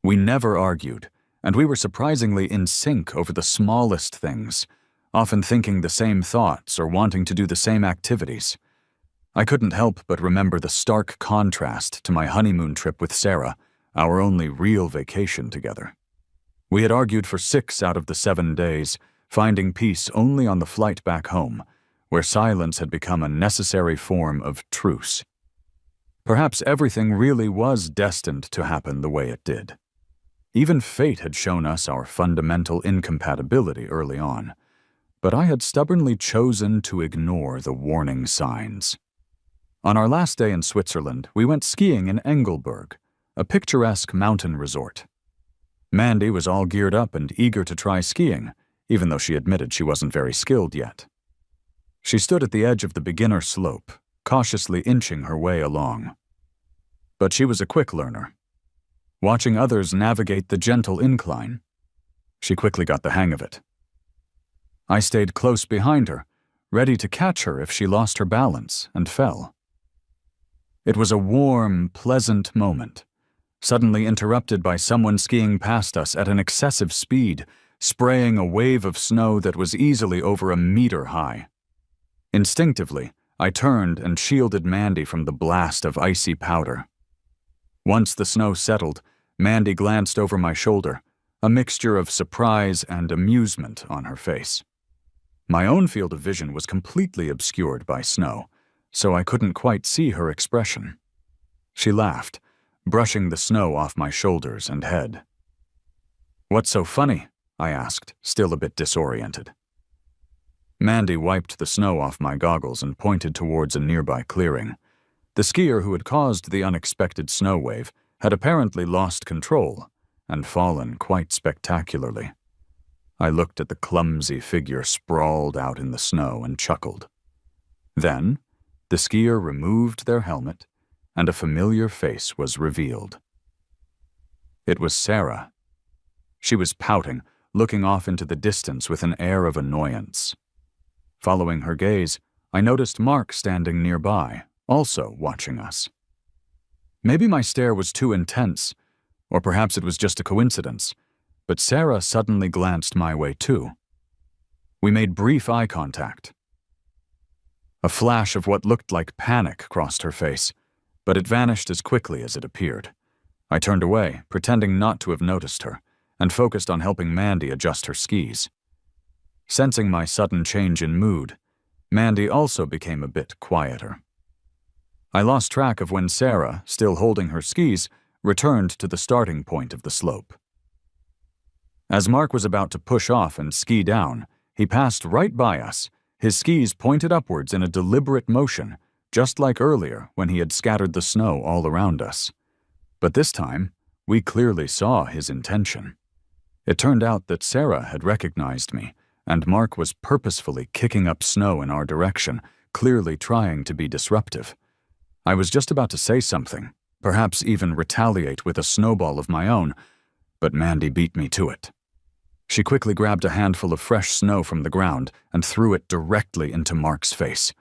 S1: We never argued, and we were surprisingly in sync over the smallest things, often thinking the same thoughts or wanting to do the same activities. I couldn't help but remember the stark contrast to my honeymoon trip with Sarah, our only real vacation together. We had argued for 6 out of the 7 days, finding peace only on the flight back home, where silence had become a necessary form of truce. Perhaps everything really was destined to happen the way it did. Even fate had shown us our fundamental incompatibility early on, but I had stubbornly chosen to ignore the warning signs. On our last day in Switzerland, we went skiing in Engelberg, a picturesque mountain resort. Mandy was all geared up and eager to try skiing, even though she admitted she wasn't very skilled yet. She stood at the edge of the beginner slope, cautiously inching her way along. But she was a quick learner. Watching others navigate the gentle incline, she quickly got the hang of it. I stayed close behind her, ready to catch her if she lost her balance and fell. It was a warm, pleasant moment, suddenly interrupted by someone skiing past us at an excessive speed, spraying a wave of snow that was easily over a meter high. Instinctively, I turned and shielded Mandy from the blast of icy powder. Once the snow settled, Mandy glanced over my shoulder, a mixture of surprise and amusement on her face. My own field of vision was completely obscured by snow, so I couldn't quite see her expression. She laughed, brushing the snow off my shoulders and head. "What's so funny?" I asked, still a bit disoriented. Mandy wiped the snow off my goggles and pointed towards a nearby clearing. The skier who had caused the unexpected snow wave had apparently lost control and fallen quite spectacularly. I looked at the clumsy figure sprawled out in the snow and chuckled. Then, the skier removed their helmet, and a familiar face was revealed. It was Sarah. She was pouting, looking off into the distance with an air of annoyance. Following her gaze, I noticed Mark standing nearby, also watching us. Maybe my stare was too intense, or perhaps it was just a coincidence, but Sarah suddenly glanced my way too. We made brief eye contact. A flash of what looked like panic crossed her face, but it vanished as quickly as it appeared. I turned away, pretending not to have noticed her, and focused on helping Mandy adjust her skis. Sensing my sudden change in mood, Mandy also became a bit quieter. I lost track of when Sarah, still holding her skis, returned to the starting point of the slope. As Mark was about to push off and ski down, he passed right by us, his skis pointed upwards in a deliberate motion, just like earlier when he had scattered the snow all around us. But this time, we clearly saw his intention. It turned out that Sarah had recognized me, and Mark was purposefully kicking up snow in our direction, clearly trying to be disruptive. I was just about to say something, perhaps even retaliate with a snowball of my own, but Mandy beat me to it. She quickly grabbed a handful of fresh snow from the ground and threw it directly into Mark's face.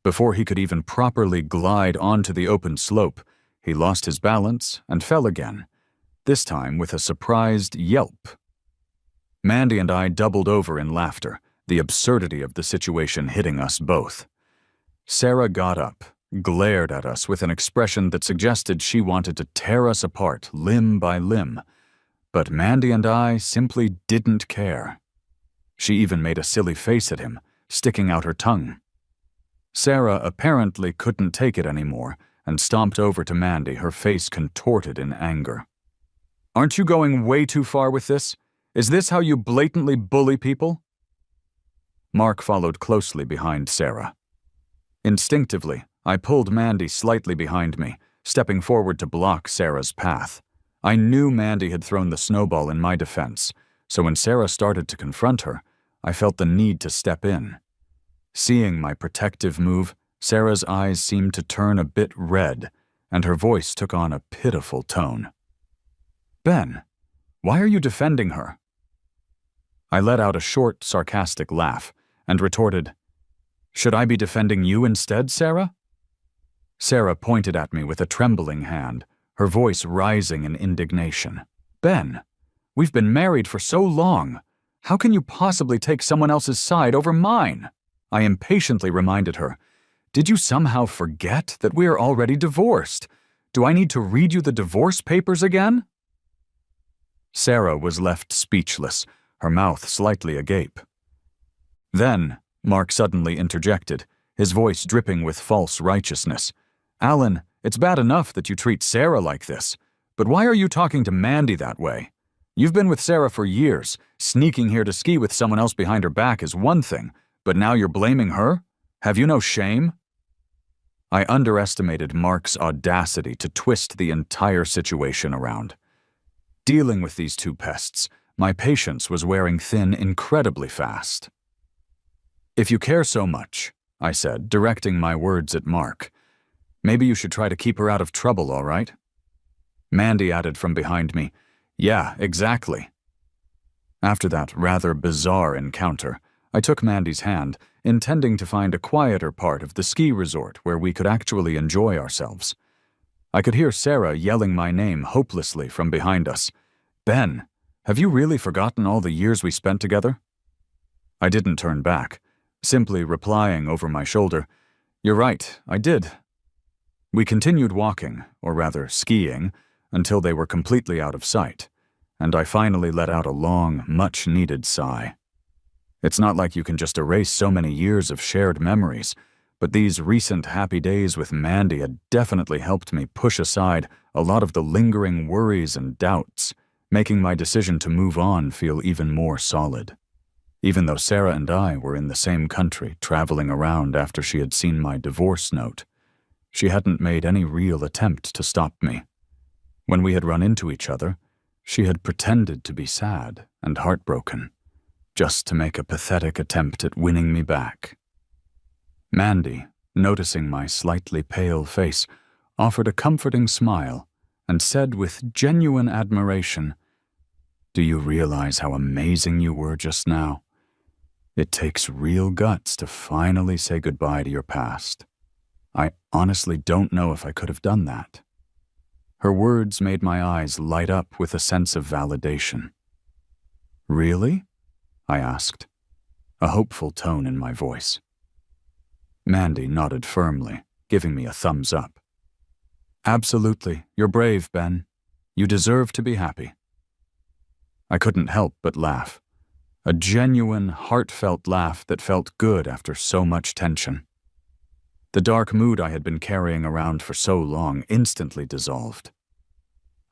S1: Before he could even properly glide onto the open slope, he lost his balance and fell again, this time with a surprised yelp. Mandy and I doubled over in laughter, the absurdity of the situation hitting us both. Sarah got up, glared at us with an expression that suggested she wanted to tear us apart limb by limb, but Mandy and I simply didn't care. She even made a silly face at him, sticking out her tongue. Sarah apparently couldn't take it anymore and stomped over to Mandy, her face contorted in anger. "Aren't you going way too far with this? Is this how you blatantly bully people?" Mark followed closely behind Sarah. Instinctively, I pulled Mandy slightly behind me, stepping forward to block Sarah's path. I knew Mandy had thrown the snowball in my defense, so when Sarah started to confront her, I felt the need to step in. Seeing my protective move, Sarah's eyes seemed to turn a bit red, and her voice took on a pitiful tone. "Ben, why are you defending her?" I let out a short, sarcastic laugh and retorted, "Should I be defending you instead, Sarah?" Sarah pointed at me with a trembling hand, her voice rising in indignation. "Ben, we've been married for so long. How can you possibly take someone else's side over mine?" I impatiently reminded her, "Did you somehow forget that we are already divorced? Do I need to read you the divorce papers again?" Sarah was left speechless, her mouth slightly agape. Then, Mark suddenly interjected, his voice dripping with false righteousness. "Alan, it's bad enough that you treat Sarah like this, but why are you talking to Mandy that way? You've been with Sarah for years. Sneaking here to ski with someone else behind her back is one thing, but now you're blaming her? Have you no shame?" I underestimated Mark's audacity to twist the entire situation around. Dealing with these two pests, my patience was wearing thin incredibly fast. "If you care so much," I said, directing my words at Mark, "maybe you should try to keep her out of trouble, all right?" Mandy added from behind me, "Yeah, exactly." After that rather bizarre encounter, I took Mandy's hand, intending to find a quieter part of the ski resort where we could actually enjoy ourselves. I could hear Sarah yelling my name hopelessly from behind us. "Ben, have you really forgotten all the years we spent together?" I didn't turn back, simply replying over my shoulder, "You're right, I did." We continued walking, or rather skiing, until they were completely out of sight, and I finally let out a long, much-needed sigh. It's not like you can just erase so many years of shared memories, but these recent happy days with Mandy had definitely helped me push aside a lot of the lingering worries and doubts, making my decision to move on feel even more solid. Even though Sarah and I were in the same country traveling around after she had seen my divorce note, she hadn't made any real attempt to stop me. When we had run into each other, she had pretended to be sad and heartbroken, just to make a pathetic attempt at winning me back. Mandy, noticing my slightly pale face, offered a comforting smile and said with genuine admiration, "Do you realize how amazing you were just now? It takes real guts to finally say goodbye to your past. I honestly don't know if I could have done that." Her words made my eyes light up with a sense of validation. "Really?" I asked, a hopeful tone in my voice. Mandy nodded firmly, giving me a thumbs up. "Absolutely, you're brave, Ben. You deserve to be happy." I couldn't help but laugh, a genuine, heartfelt laugh that felt good after so much tension. The dark mood I had been carrying around for so long instantly dissolved.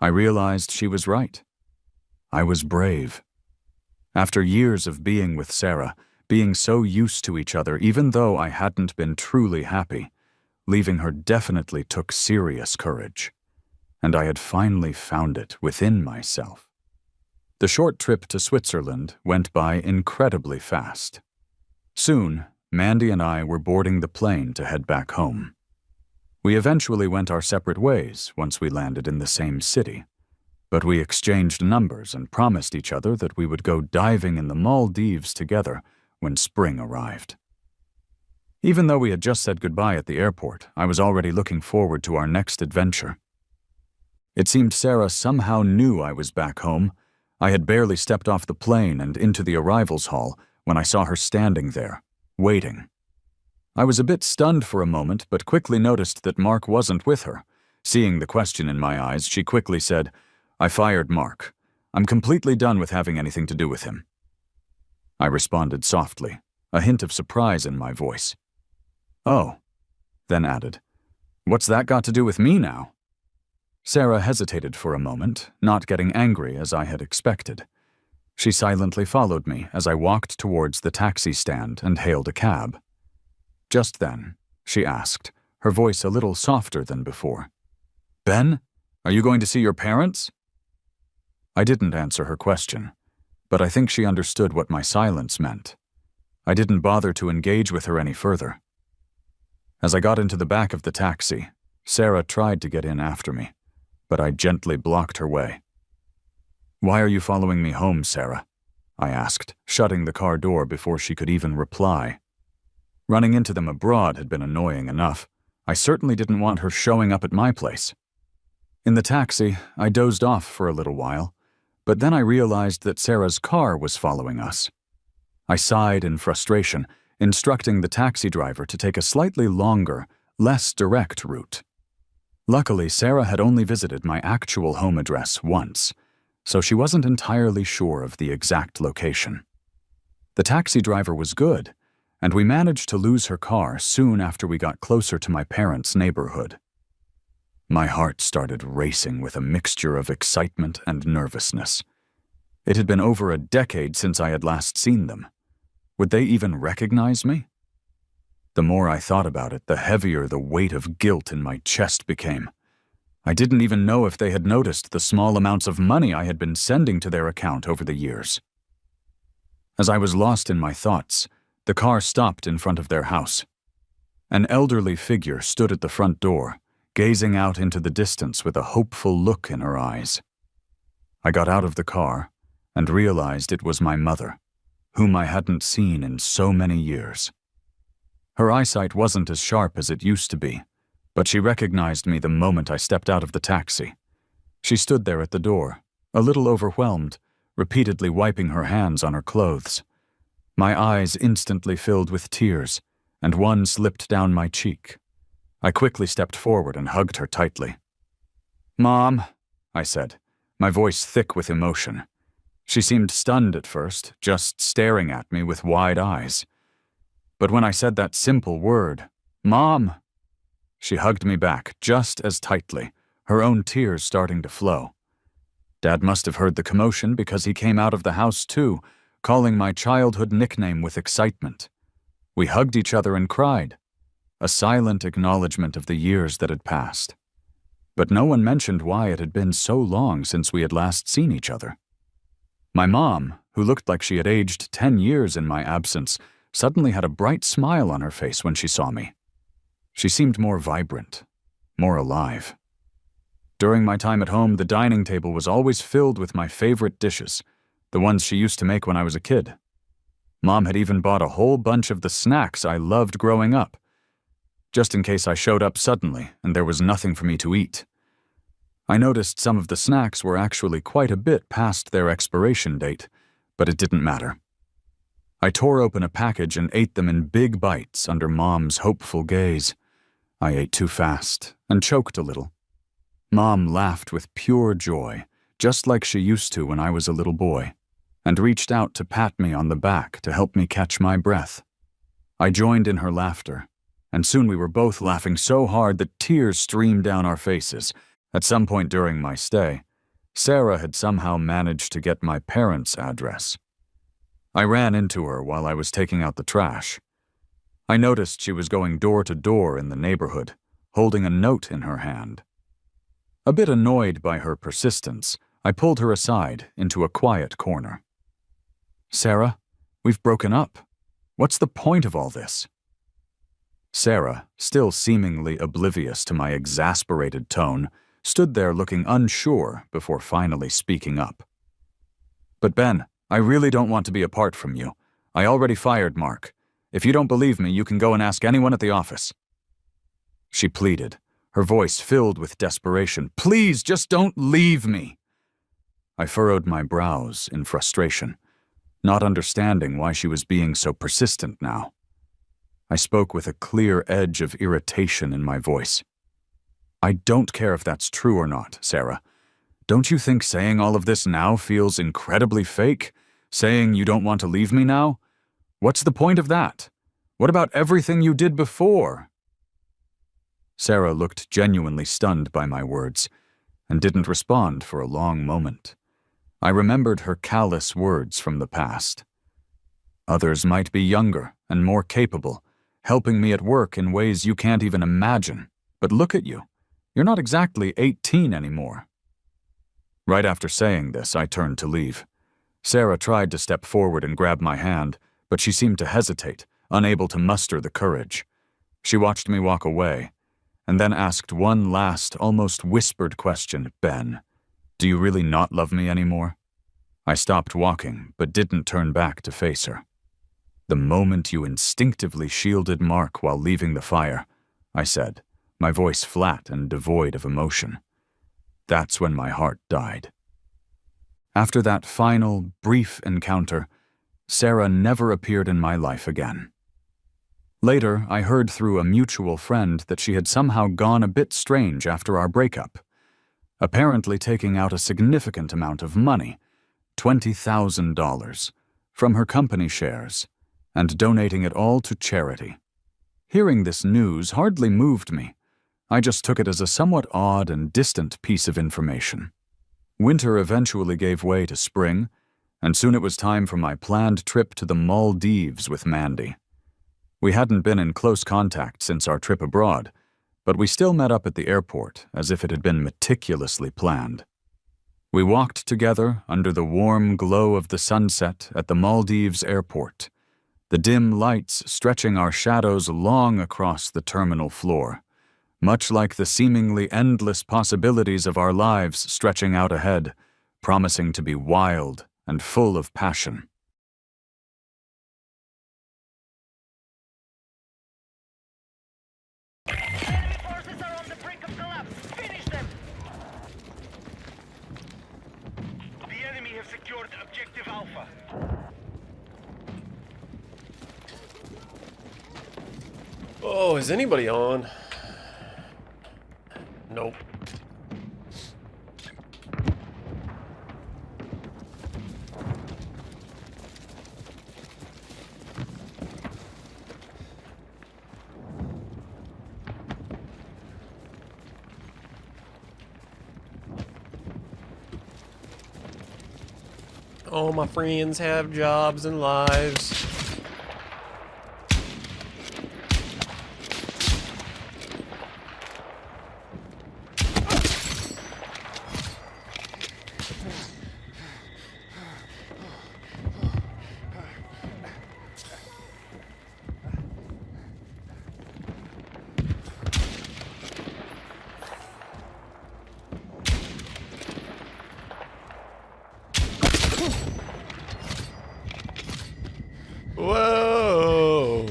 S1: I realized she was right. I was brave. After years of being with Sarah, being so used to each other even though I hadn't been truly happy, leaving her definitely took serious courage. And I had finally found it within myself. The short trip to Switzerland went by incredibly fast. Soon, Mandy and I were boarding the plane to head back home. We eventually went our separate ways once we landed in the same city. but we exchanged numbers and promised each other that we would go diving in the Maldives together when spring arrived. Even though we had just said goodbye at the airport, I was already looking forward to our next adventure. It seemed Sarah somehow knew I was back home. I had barely stepped off the plane and into the arrivals hall when I saw her standing there, waiting. I was a bit stunned for a moment, but quickly noticed that Mark wasn't with her. Seeing the question in my eyes, she quickly said, "I fired Mark. I'm completely done with having anything to do with him." I responded softly, a hint of surprise in my voice. "Oh," then added, "What's that got to do with me now?" Sarah hesitated for a moment, not getting angry as I had expected. She silently followed me as I walked towards the taxi stand and hailed a cab. Just then, she asked, her voice a little softer than before, "Ben, are you going to see your parents?" I didn't answer her question, but I think she understood what my silence meant. I didn't bother to engage with her any further. As I got into the back of the taxi, Sarah tried to get in after me, but I gently blocked her way. "Why are you following me home, Sarah?" I asked, shutting the car door before she could even reply. Running into them abroad had been annoying enough. I certainly didn't want her showing up at my place. In the taxi, I dozed off for a little while, but then I realized that Sarah's car was following us. I sighed in frustration, instructing the taxi driver to take a slightly longer, less direct route. Luckily, Sarah had only visited my actual home address once, so she wasn't entirely sure of the exact location. The taxi driver was good, and we managed to lose her car soon after we got closer to my parents' neighborhood. My heart started racing with a mixture of excitement and nervousness. It had been over a decade since I had last seen them. Would they even recognize me? The more I thought about it, the heavier the weight of guilt in my chest became. I didn't even know if they had noticed the small amounts of money I had been sending to their account over the years. As I was lost in my thoughts, the car stopped in front of their house. An elderly figure stood at the front door, gazing out into the distance with a hopeful look in her eyes. I got out of the car and realized it was my mother, whom I hadn't seen in so many years. Her eyesight wasn't as sharp as it used to be, but she recognized me the moment I stepped out of the taxi. She stood there at the door, a little overwhelmed, repeatedly wiping her hands on her clothes. My eyes instantly filled with tears, and one slipped down my cheek. I quickly stepped forward and hugged her tightly. "Mom," I said, my voice thick with emotion. She seemed stunned at first, just staring at me with wide eyes. But when I said that simple word, "Mom," she hugged me back just as tightly, her own tears starting to flow. Dad must have heard the commotion because he came out of the house too, calling my childhood nickname with excitement. We hugged each other and cried, a silent acknowledgement of the years that had passed. But no one mentioned why it had been so long since we had last seen each other. My mom, who looked like she had aged 10 years in my absence, suddenly had a bright smile on her face when she saw me. She seemed more vibrant, more alive. During my time at home, the dining table was always filled with my favorite dishes, the ones she used to make when I was a kid. Mom had even bought a whole bunch of the snacks I loved growing up, just in case I showed up suddenly and there was nothing for me to eat. I noticed some of the snacks were actually quite a bit past their expiration date, but it didn't matter. I tore open a package and ate them in big bites under Mom's hopeful gaze. I ate too fast and choked a little. Mom laughed with pure joy, just like she used to when I was a little boy, and reached out to pat me on the back to help me catch my breath. I joined in her laughter, and soon we were both laughing so hard that tears streamed down our faces. At some point during my stay, Sarah had somehow managed to get my parents' address. I ran into her while I was taking out the trash. I noticed she was going door to door in the neighborhood, holding a note in her hand. A bit annoyed by her persistence, I pulled her aside into a quiet corner. "Sarah, we've broken up. What's the point of all this?" Sarah, still seemingly oblivious to my exasperated tone, stood there looking unsure before finally speaking up. "But Ben, I really don't want to be apart from you. I already fired Mark. If you don't believe me, you can go and ask anyone at the office." She pleaded, her voice filled with desperation. "Please, just don't leave me." I furrowed my brows in frustration, not understanding why she was being so persistent now. I spoke with a clear edge of irritation in my voice. "I don't care if that's true or not, Sarah. Don't you think saying all of this now feels incredibly fake? Saying you don't want to leave me now? What's the point of that? What about everything you did before?" Sarah looked genuinely stunned by my words and didn't respond for a long moment. I remembered her callous words from the past. "Others might be younger and more capable, helping me at work in ways you can't even imagine. But look at you. You're not exactly 18 anymore." Right after saying this, I turned to leave. Sarah tried to step forward and grab my hand, but she seemed to hesitate, unable to muster the courage. She watched me walk away, and then asked one last, almost whispered question. "Ben, do you really not love me anymore?" I stopped walking, but didn't turn back to face her. "The moment you instinctively shielded Mark while leaving the fire," I said, my voice flat and devoid of emotion. "That's when my heart died." After that final, brief encounter, Sarah never appeared in my life again. Later, I heard through a mutual friend that she had somehow gone a bit strange after our breakup, apparently taking out a significant amount of money, $20,000, from her company shares, and donating it all to charity. Hearing this news hardly moved me. I just took it as a somewhat odd and distant piece of information. Winter eventually gave way to spring, and soon it was time for my planned trip to the Maldives with Mandy. We hadn't been in close contact since our trip abroad, but we still met up at the airport as if it had been meticulously planned. We walked together under the warm glow of the sunset at the Maldives airport, the dim lights stretching our shadows long across the terminal floor, much like the seemingly endless possibilities of our lives stretching out ahead, promising to be wild and full of passion.
S2: Enemy forces are on the brink of collapse. Finish them! The enemy have secured objective Alpha.
S3: Oh, is anybody on? Nope. All my friends have jobs and lives. Whoa!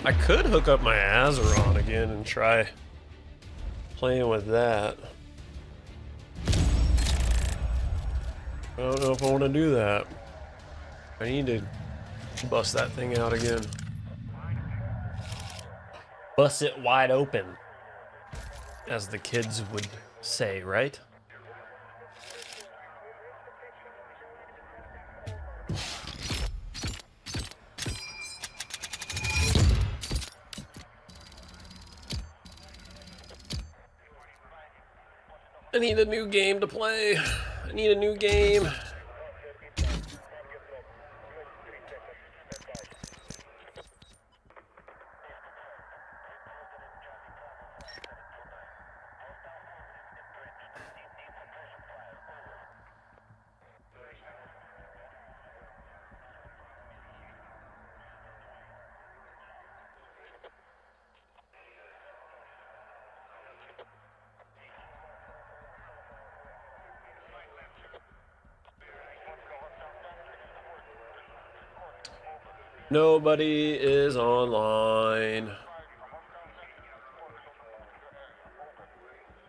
S3: I could hook up my Azeron again and try playing with that. I don't know if I want to do that. I need to bust that thing out again. Bust it wide open, as the kids would say, right? I need a new game to play. I need a new game. Nobody is online.